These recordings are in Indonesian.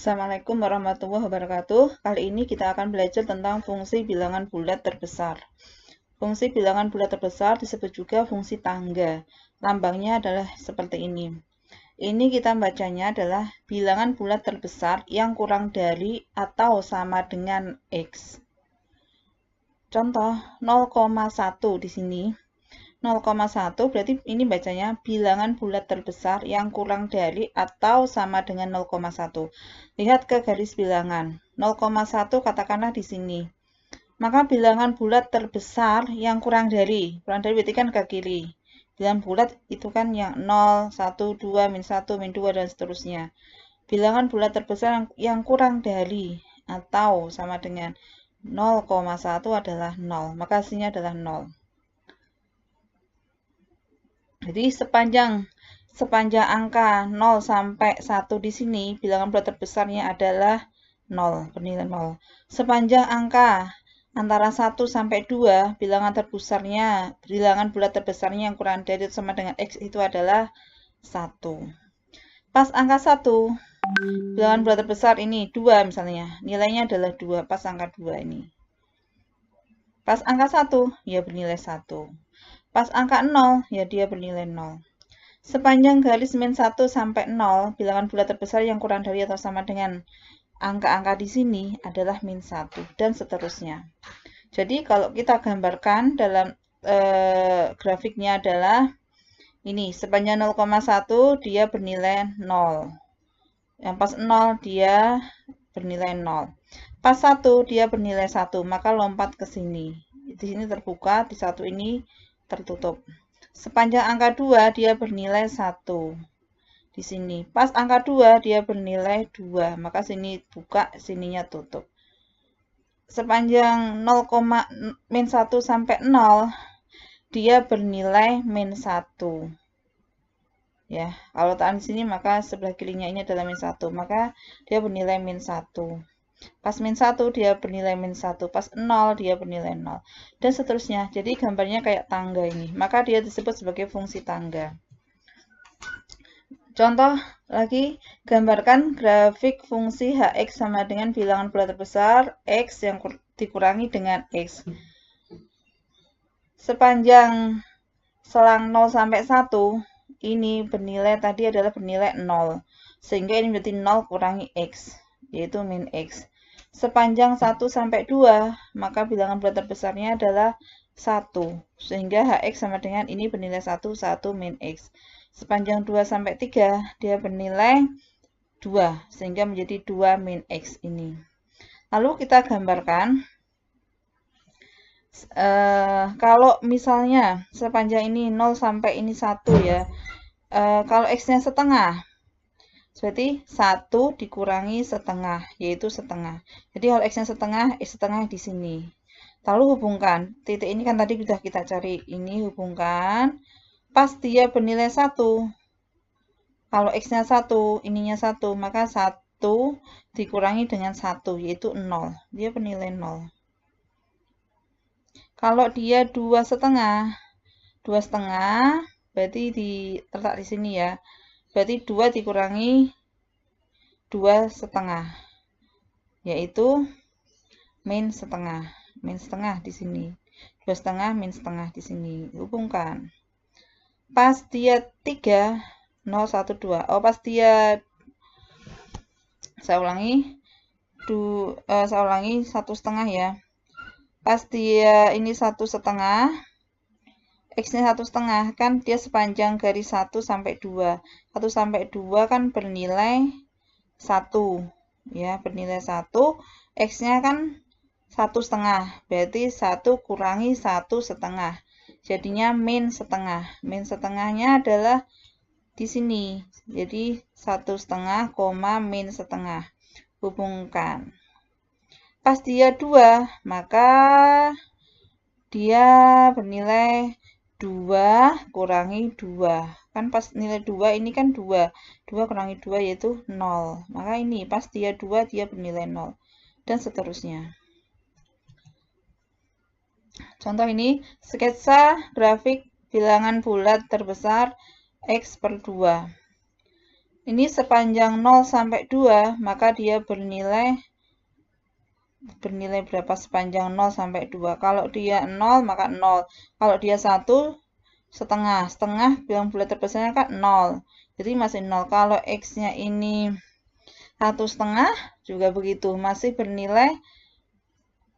Assalamualaikum warahmatullahi wabarakatuh. Kali ini kita akan belajar tentang fungsi bilangan bulat terbesar. Fungsi bilangan bulat terbesar disebut juga fungsi tangga. Lambangnya adalah seperti ini. Ini kita bacanya adalah bilangan bulat terbesar yang kurang dari atau sama dengan X. Contoh 0,1 di sini. 0,1 berarti ini bacanya bilangan bulat terbesar yang kurang dari atau sama dengan 0,1. Lihat ke garis bilangan. 0,1 katakanlah di sini. Maka bilangan bulat terbesar yang kurang dari berarti kan ke kiri. Bilangan bulat itu kan yang 0, 1, 2, min 1, min 2, dan seterusnya. Bilangan bulat terbesar yang kurang dari atau sama dengan 0,1 adalah 0. Maka hasilnya adalah 0. Jadi sepanjang angka 0 sampai 1 di sini, bilangan bulat terbesarnya adalah 0, bernilai 0. Sepanjang angka antara 1 sampai 2, bilangan bulat terbesarnya yang kurang dari atau sama dengan X itu adalah 1. Pas angka 1, bilangan bulat terbesar ini 2 misalnya, nilainya adalah 2, pas angka 2 ini. Pas angka 1, ya bernilai 1. Pas angka 0, ya dia bernilai 0. Sepanjang garis min 1 sampai 0, bilangan bulat terbesar yang kurang dari atau sama dengan angka-angka di sini adalah min 1, dan seterusnya. Jadi kalau kita gambarkan dalam grafiknya adalah ini, sepanjang 0,1 dia bernilai 0. Yang pas 0 dia bernilai 0. Pas 1 dia bernilai 1, maka lompat ke sini. Di sini terbuka, di 1 ini tertutup. Sepanjang angka 2 dia bernilai 1. Di sini. Pas angka 2 dia bernilai 2. Maka sini buka, sininya tutup. Sepanjang 0, min 1 sampai 0 dia bernilai min 1. Ya, kalau letakkan di sini maka sebelah kirinya ini adalah min 1. Maka dia bernilai min 1. Pas min 1 dia bernilai min 1, pas 0 dia bernilai 0, dan seterusnya. Jadi gambarnya kayak tangga ini, maka dia disebut sebagai fungsi tangga. Contoh lagi, gambarkan grafik fungsi Hx sama dengan bilangan bulat terbesar X yang dikurangi dengan X. Sepanjang selang 0 sampai 1, ini bernilai tadi adalah bernilai 0. Sehingga ini berarti 0 kurangi X, yaitu min X. Sepanjang 1 sampai 2, maka bilangan bulat terbesarnya adalah 1. Sehingga Hx sama dengan ini bernilai 1, 1 min X. Sepanjang 2 sampai 3, dia bernilai 2. Sehingga menjadi 2 min X ini. Lalu kita gambarkan. Kalau misalnya sepanjang ini 0 sampai ini 1 ya. Kalau X-nya setengah. Berarti 1 dikurangi setengah, yaitu setengah. Jadi kalau X-nya setengah, X setengah di sini. Lalu hubungkan. Titik ini kan tadi sudah kita cari. Ini hubungkan. Pas dia bernilai 1. Kalau X-nya 1, ininya 1. Maka 1 dikurangi dengan 1, yaitu 0. Dia bernilai 0. Kalau dia 2 setengah. 2 setengah, berarti terletak di sini ya. Berarti 2 dikurangi 2 setengah, yaitu min setengah. Min setengah di sini. 2 setengah, min setengah di sini. Hubungkan. Pas dia 3, 0, 1, 2. Oh, pas dia, saya ulangi 1 setengah ya. Pas dia ini 1 setengah, X-nya 1 setengah, kan dia sepanjang garis 1 sampai 2. 1 sampai 2 kan bernilai 1. Ya, bernilai 1. X-nya kan 1 setengah. Berarti 1 kurangi 1 setengah. Jadinya min setengah. Min setengahnya adalah di sini. Jadi 1 setengah, min setengah. Hubungkan. Pas dia 2, maka dia bernilai 2 kurangi 2. Kan pas nilai 2 ini kan 2. 2 kurangi 2 yaitu 0. Maka ini pas dia 2 dia bernilai 0. Dan seterusnya. Contoh ini sketsa grafik bilangan bulat terbesar X per 2. Ini sepanjang 0 sampai 2, maka dia bernilai berapa sepanjang 0 sampai 2. Kalau dia 0, maka 0. Kalau dia 1, setengah. Setengah bilang bulat terbesarnya kan 0. Jadi masih 0. Kalau X-nya ini 1/2, juga begitu. Masih bernilai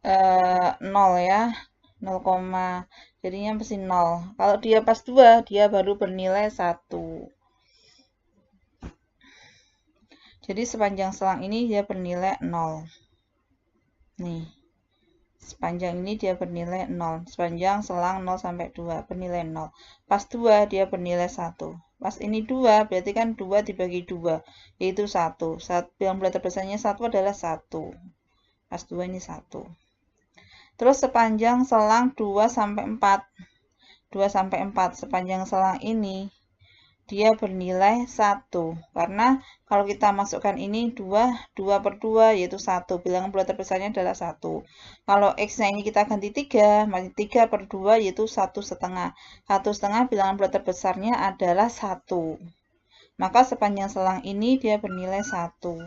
0 ya. 0, jadinya masih 0. Kalau dia pas 2, dia baru bernilai 1. Jadi sepanjang selang ini dia bernilai 0. Nih, sepanjang ini dia bernilai 0. Sepanjang selang 0 sampai 2 bernilai 0. Pas 2 dia bernilai 1. Pas ini 2, berarti kan 2 dibagi 2, yaitu 1. Yang bulat terbesarnya 1 adalah 1. Pas 2 ini 1. Terus sepanjang selang 2 sampai 4. 2 sampai 4, sepanjang selang ini dia bernilai 1. Karena kalau kita masukkan ini 2, 2/2 yaitu 1. Bilangan bulat terbesarnya adalah 1. Kalau X-nya ini kita ganti 3, masih 3/2 yaitu 1/2. 1/2 bilangan bulat terbesarnya adalah 1. Maka sepanjang selang ini dia bernilai 1.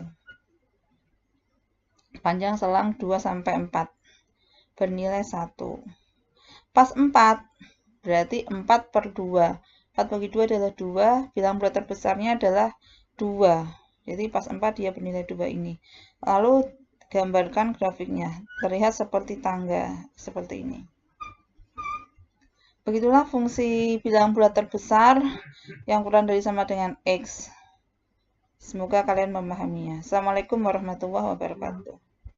Sepanjang selang 2 sampai 4 bernilai 1. Pas 4, berarti 4/2. 4 bagi 2 adalah 2, bilangan bulat terbesarnya adalah 2. Jadi pas 4 dia bernilai 2 ini. Lalu gambarkan grafiknya. Terlihat seperti tangga, seperti ini. Begitulah fungsi bilangan bulat terbesar yang kurang dari sama dengan X. Semoga kalian memahaminya. Assalamualaikum warahmatullahi wabarakatuh.